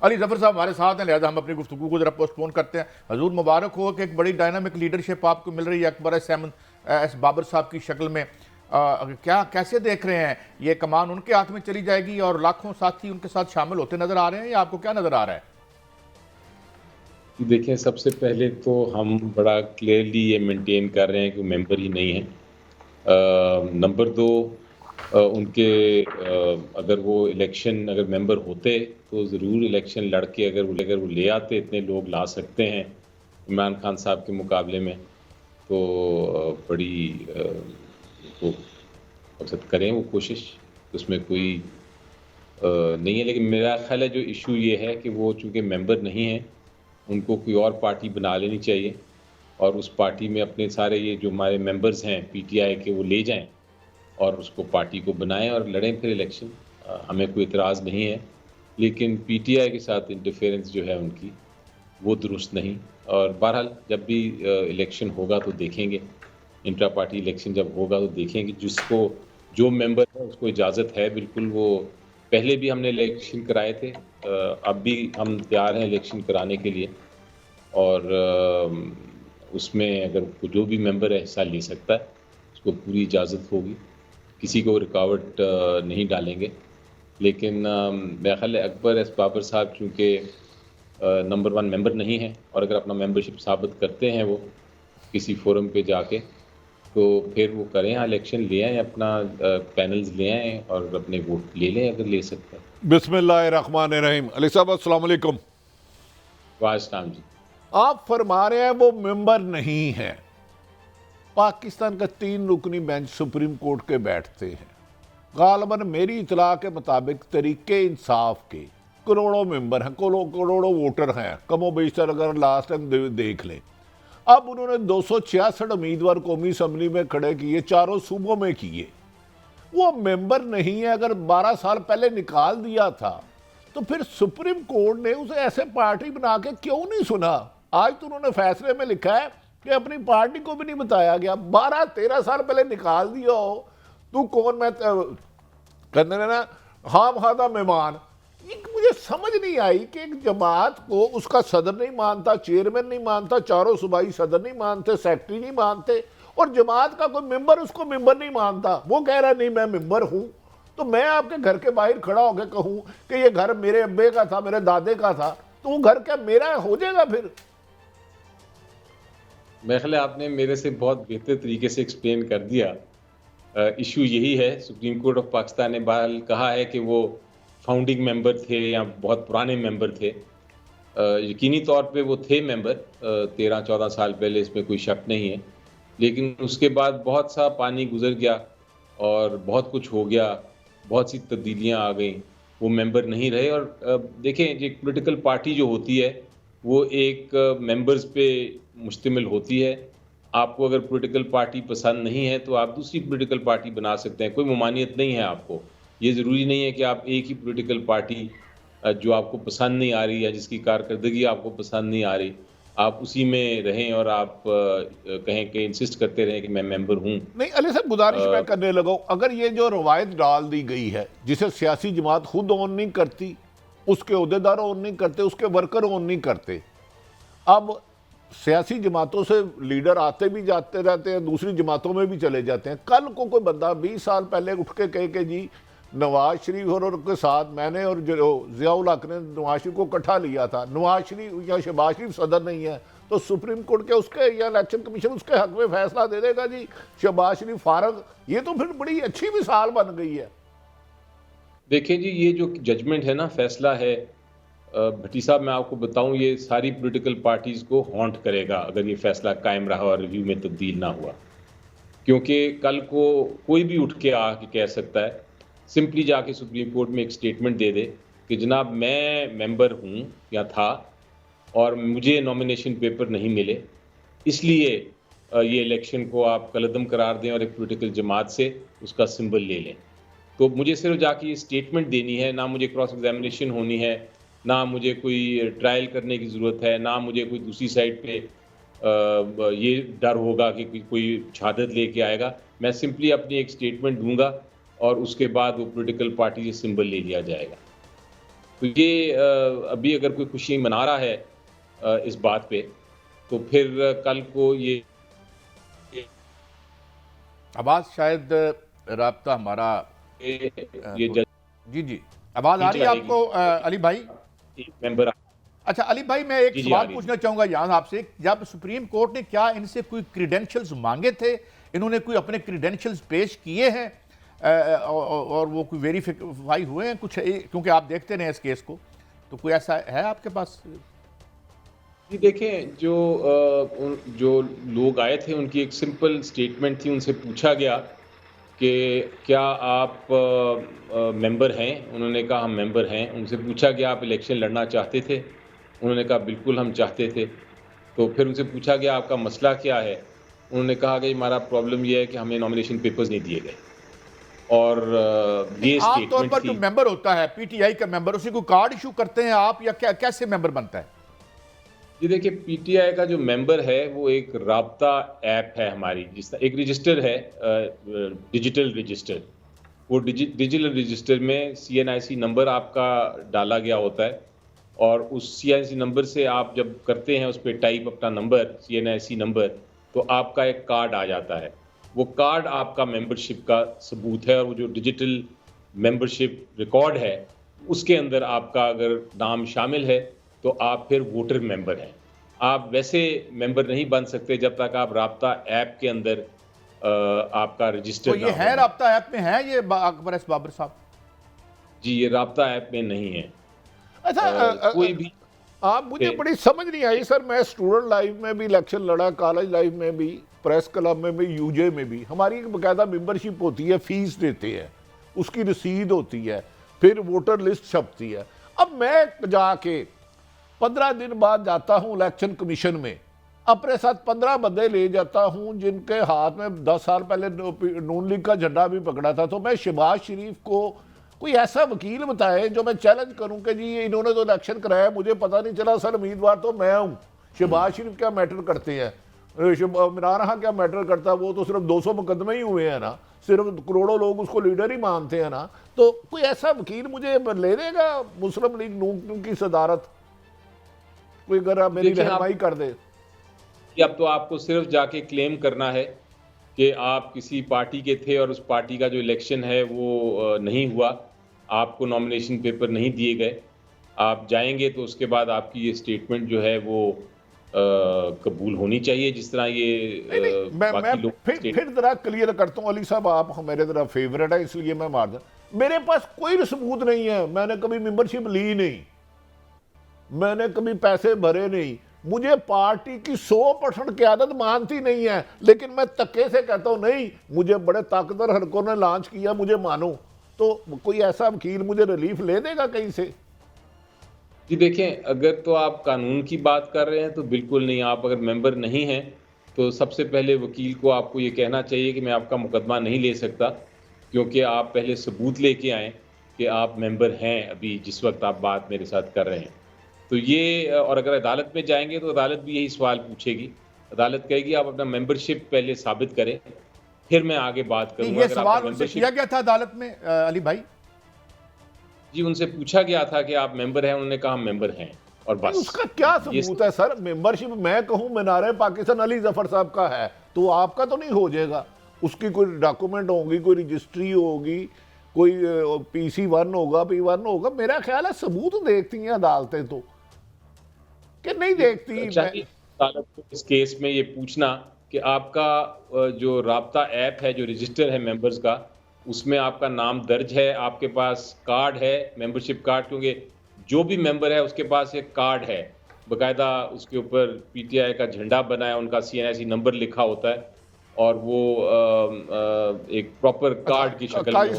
अली जफर साहब हमारे साथ हैं, लिहाजा हम अपनी गुफ्तगू को जरा पोस्टपोन करते हैं। हजूर मुबारक हो कि एक बड़ी डायनामिक लीडरशिप आपको मिल रही है अकबर एस बाबर साहब की शक्ल में। क्या कैसे देख रहे हैं, ये कमान उनके हाथ में चली जाएगी और लाखों साथी उनके साथ शामिल होते नजर आ रहे हैं, या आपको क्या नजर आ रहा है? देखें, सबसे पहले तो हम बड़ा क्लियरली ये मेंटेन कर रहे हैं कि मेंबर ही नहीं है। नंबर दो, उनके अगर वो इलेक्शन अगर मेंबर होते तो ज़रूर इलेक्शन लड़ के अगर वो ले आते, इतने लोग ला सकते हैं इमरान खान साहब के मुकाबले में, तो बड़ी वो मकसद करें वो कोशिश, उसमें कोई नहीं है। लेकिन मेरा ख्याल है जो इशू ये है कि वो चूँकि मेंबर नहीं है, उनको कोई और पार्टी बना लेनी चाहिए और उस पार्टी में अपने सारे ये जो हमारे मेंबर्स हैं पीटीआई के वो ले जाएं और उसको पार्टी को बनाएं और लड़ें फिर इलेक्शन। हमें कोई इतराज़ नहीं है, लेकिन पीटीआई के साथ इंटरफेरेंस जो है उनकी वो दुरुस्त नहीं। और बहरहाल जब भी इलेक्शन होगा तो देखेंगे, इंट्रा पार्टी इलेक्शन जब होगा तो देखेंगे जिसको जो मेंबर है उसको इजाज़त है बिल्कुल। वो पहले भी हमने इलेक्शन कराए थे, अब भी हम तैयार हैं इलेक्शन कराने के लिए, और उसमें अगर जो भी मेंबर है हिस्सा ले सकता है, उसको पूरी इजाज़त होगी, किसी को रुकावट नहीं डालेंगे। लेकिन मेरा ख्याल है अकबर एस बाबर साहब चूँकि नंबर 1 मेंबर नहीं है, और अगर अपना मेंबरशिप साबित करते हैं वो किसी फोरम पे जाके, तो फिर वो करें, इलेक्शन ले आएँ, अपना पैनल्स ले आएँ और अपने वोट ले लें अगर ले सकते हैं। बिस्मिल्लाहिर्रहमानिर्रहीम। अली साहब अस्सलाम वालेकुम। वास्सलाम जी। आप फरमा रहे हैं वो मेंबर नहीं है, पाकिस्तान का 3 रुकनी बेंच सुप्रीम कोर्ट के बैठते हैं। गालबन मेरी इतला के मुताबिक तरीके इंसाफ के करोड़ों मेंबर हैं, करोड़ों वोटर हैं, कमो बेशतर अगर लास्ट टाइम देख लें। अब उन्होंने 266 उम्मीदवार कौमी असम्बली में खड़े किए, चारों सूबों में किए। वो मेंबर नहीं है, अगर 12 साल पहले निकाल दिया था तो फिर सुप्रीम कोर्ट ने उसे ऐसे पार्टी बना के क्यों नहीं सुना? आज तो उन्होंने फैसले में लिखा है कि अपनी पार्टी को भी नहीं बताया गया। 12-13 साल पहले निकाल दिया हो, तू कौन मैं कहने ना हाँ खादा मेहमान। मुझे समझ नहीं आई कि एक जमात को उसका सदर नहीं मानता, चेयरमैन नहीं मानता, चारों सूबाई सदर नहीं मानते, सेक्रेटरी नहीं मानते, और जमात का कोई मेंबर उसको मेंबर नहीं मानता। वो कह रहा नहीं मैं मेंबर हूं, तो मैं आपके घर के बाहर खड़ा होकर कहूं कि ये घर मेरे अब्बे का था, मेरे दादे का था, तो वो घर क्या मेरा हो जाएगा? फिर मेरे ख्याल आपने मेरे से बहुत बेहतर तरीके से एक्सप्लेन कर दिया। इशू यही है, सुप्रीम कोर्ट ऑफ पाकिस्तान ने बहरहाल कहा है कि वो फाउंडिंग मेंबर थे या बहुत पुराने मेंबर थे। यकीनी तौर पे वो थे मेंबर 13-14 साल पहले, इसमें कोई शक नहीं है। लेकिन उसके बाद बहुत सा पानी गुजर गया और बहुत कुछ हो गया, बहुत सी तब्दीलियां आ गई, वो मेंबर नहीं रहे। और देखें, एक पॉलिटिकल पार्टी जो होती है वो एक मेंबर्स पे मुश्तमिल होती है। आपको अगर पॉलिटिकल पार्टी पसंद नहीं है तो आप दूसरी पॉलिटिकल पार्टी बना सकते हैं, कोई ममानियत नहीं है आपको। ये ज़रूरी नहीं है कि आप एक ही पॉलिटिकल पार्टी जो आपको पसंद नहीं आ रही या जिसकी कारकर्दगी आपको पसंद नहीं आ रही, आप उसी में रहें और आप कहें कि इंसिस्ट करते रहें कि मैं मेंबर हूँ। नहीं अली साहब, गुजारिश मैं करने लगा, अगर ये जो रवायत डाल दी गई है जिसे सियासी जमात खुद ऑन नहीं करती, उसके अहदेदार ऑन नहीं करते, उसके वर्कर ऑन नहीं करते, अब सियासी जमातों से लीडर आते भी जाते रहते हैं, दूसरी जमातों में भी चले जाते हैं। कल को कोई बंदा 20 साल पहले उठ के कहे कि जी नवाज शरीफ और उनके साथ मैंने और जो ज़ियाउल हक ने नवाज शरीफ को इकट्ठा लिया था, नवाज शरीफ या शहबाज शरीफ सदर नहीं है, तो सुप्रीम कोर्ट के उसके या इलेक्शन कमीशन उसके हक में फैसला दे देगा जी शहबाज शरीफ फारग। ये तो फिर बड़ी अच्छी मिसाल बन गई है। देखिए जी, ये जो जजमेंट है ना, फैसला है, भट्टी साहब मैं आपको बताऊं, ये सारी पॉलिटिकल पार्टीज़ को हॉन्ट करेगा अगर ये फैसला कायम रहा और रिव्यू में तब्दील ना हुआ। क्योंकि कल को कोई भी उठ के आके कह सकता है, सिंपली जाके सुप्रीम कोर्ट में एक स्टेटमेंट दे दे कि जनाब मैं मेंबर हूं या था और मुझे नॉमिनेशन पेपर नहीं मिले, इसलिए ये इलेक्शन को आप कलअदम करार दें और एक पॉलिटिकल जमात से उसका सिंबल ले लें। तो मुझे सिर्फ जाके ये स्टेटमेंट देनी है, ना मुझे क्रॉस एग्जामिनेशन होनी है, ना मुझे कोई ट्रायल करने की ज़रूरत है, ना मुझे कोई दूसरी साइड पे ये डर होगा कि कोई शहादत लेके आएगा। मैं सिंपली अपनी एक स्टेटमेंट दूंगा और उसके बाद वो पॉलिटिकल पार्टी से सिंबल ले लिया जाएगा। तो ये अभी अगर कोई खुशी मना रहा है इस बात पे, तो फिर कल को ये आवाज शायद राब्ता हमारा ये जज जी जी आवाज आ रही है आपको अली भाई? मेंबर। अच्छा अली भाई, मैं एक जी, जी, सवाल आ रही है। पूछना चाहूंगा यहाँ आपसे। जब सुप्रीम कोर्ट ने क्या इनसे कोई क्रीडेंशियल्स मांगे थे, इन्होंने कोई अपने क्रीडेंशियल्स पेश किए हैं और वो कोई वेरीफाई हुए हैं कुछ? क्योंकि आप देखते रहे इस केस को, तो कोई ऐसा है आपके पास? जी देखें, जो लोग आए थे उनकी एक सिंपल स्टेटमेंट थी। उनसे पूछा गया कि क्या आप मेंबर हैं? उन्होंने कहा हम मेंबर हैं। उनसे पूछा गया आप इलेक्शन लड़ना चाहते थे? उन्होंने कहा बिल्कुल हम चाहते थे। तो फिर उनसे पूछा गया आपका मसला क्या है? उन्होंने कहा कि हमारा प्रॉब्लम ये है कि हमें नॉमिनेशन पेपर्स नहीं दिए गए। और ये आमतौर स्टेटमेंट पर जो थी। मेंबर होता है पीटीआई का मेंबर, उसी को कार्ड इशू करते हैं आप, या क्या कैसे मेंबर बनता है? जी देखिए, पीटीआई का जो मेंबर है वो एक राब्ता ऐप है हमारी, जिस एक रजिस्टर है, डिजिटल रजिस्टर। वो डिजिटल रजिस्टर में सीएनआईसी नंबर आपका डाला गया होता है, और उस सीएनआईसी नंबर से आप जब करते हैं उस पर टाइप अपना नंबर, सीएनआईसी नंबर, तो आपका एक कार्ड आ जाता है। वो कार्ड आपका मेंबरशिप का सबूत है, और वो जो डिजिटल मेंबरशिप रिकॉर्ड है उसके अंदर आपका अगर नाम शामिल है तो आप फिर वोटर मेंबर हैं। आप वैसे मेंबर नहीं बन सकते जब तक आप राब्ता ऐप के अंदर आपका तो रजिस्टर ये ना है हो। राब्ता ऐप में है ये अकबर एस बाबर साहब? जी, ये राब्ता ऐप में नहीं है। अच्छा कोई भी आप मुझे बड़ी समझ नहीं आई सर। मैं स्टूडेंट लाइफ में भी इलेक्शन लड़ा, कॉलेज लाइफ में भी, प्रेस क्लब में भी, यूजे में भी। हमारी एक बाकायदा मेंबरशिप होती है, फीस देते हैं, उसकी रसीद होती है, फिर वोटर लिस्ट छपती है। अब मैं जाके 15 दिन बाद जाता हूं इलेक्शन कमीशन में, अपने साथ 15 बंदे ले जाता हूं जिनके हाथ में 10 साल पहले नून लीग का झंडा भी पकड़ा था। तो मैं शहबाज शरीफ को कोई ऐसा वकील बताए जो मैं चैलेंज करूं कि जी ये इन्होंने तो इलेक्शन कराया, मुझे पता नहीं चला, सर उम्मीदवार तो मैं हूं। शहबाज शरीफ क्या मैटर करते हैं? इमरान खान क्या मैटर करता है? वो तो सिर्फ 200 मुकदमे ही हुए हैं ना, सिर्फ करोड़ों लोग उसको लीडर ही मानते हैं ना। तो कोई ऐसा वकील मुझे ले देगा मुस्लिम लीग नून की सदारत? कोई अगर मेरी देखिए, रहनुमाई कर दे। कि अब तो आपको सिर्फ जाके क्लेम करना है कि आप किसी पार्टी के थे और उस पार्टी का जो इलेक्शन है वो नहीं हुआ, आपको नॉमिनेशन पेपर नहीं दिए गए। आप जाएंगे तो उसके बाद आपकी ये स्टेटमेंट जो है वो कबूल होनी चाहिए, जिस तरह ये नहीं नहीं, मैं बाकी लोग फिर जरा क्लियर करता हूँ अली साहब, आप मेरे तरह फेवरेट है इसलिए मैं मार दूं। मेरे पास कोई सबूत नहीं है, मैंने कभी मेंबरशिप ली नहीं, मैंने कभी पैसे भरे नहीं, मुझे पार्टी की 100% क़यादत मानती नहीं है, लेकिन मैं तक्के से कहता हूं नहीं, मुझे बड़े ताकतवर हलकों ने लॉन्च किया, मुझे मानो। तो कोई ऐसा वकील मुझे रिलीफ ले देगा कहीं से? जी देखें, अगर तो आप कानून की बात कर रहे हैं तो बिल्कुल नहीं। आप अगर मेंबर नहीं हैं तो सबसे पहले वकील को आपको ये कहना चाहिए कि मैं आपका मुकदमा नहीं ले सकता, क्योंकि आप पहले सबूत लेके आएँ कि आप मेंबर हैं अभी जिस वक्त आप बात मेरे साथ कर रहे हैं। तो ये और अगर अदालत में जाएंगे तो अदालत भी यही सवाल पूछेगी। अदालत कहेगी आप अपना मेंबरशिप पहले साबित करें, फिर मैं आगे बात करूंगा। ये अगर सवाल आपका उनसे मेंबरशिप, किया गया था अदालत में अली भाई? जी उनसे पूछा गया था कि आप मेंबर हैं, उन्होंने कहा हम मेंबर हैं, और नहीं, बस। उसका क्या ये सबूत है सर? मेंबरशिप मैं कहूं मीनारे पाकिस्तान अली जफर साहब का है, तो आपका तो नहीं हो जाएगा? उसकी कोई डॉक्यूमेंट होगी, कोई रजिस्ट्री होगी, कोई PC1 होगा, P1 होगा। मेरा ख्याल है सबूत देखती हैं अदालतें तो, कि नहीं देखती? चाहिए अदालत को इस केस में ये पूछना कि आपका जो राब्ता ऐप है, जो रजिस्टर है मेंबर्स का, उसमें आपका नाम दर्ज है, आपके पास कार्ड है, मेंबरशिप कार्ड, क्योंकि जो भी मेंबर है उसके पास एक कार्ड है बाकायदा, उसके ऊपर पीटीआई का झंडा बना है, उनका सीएनआईसी नंबर लिखा होता है, और वो एक प्रॉपर कार्ड की शक्ल में काजी साहब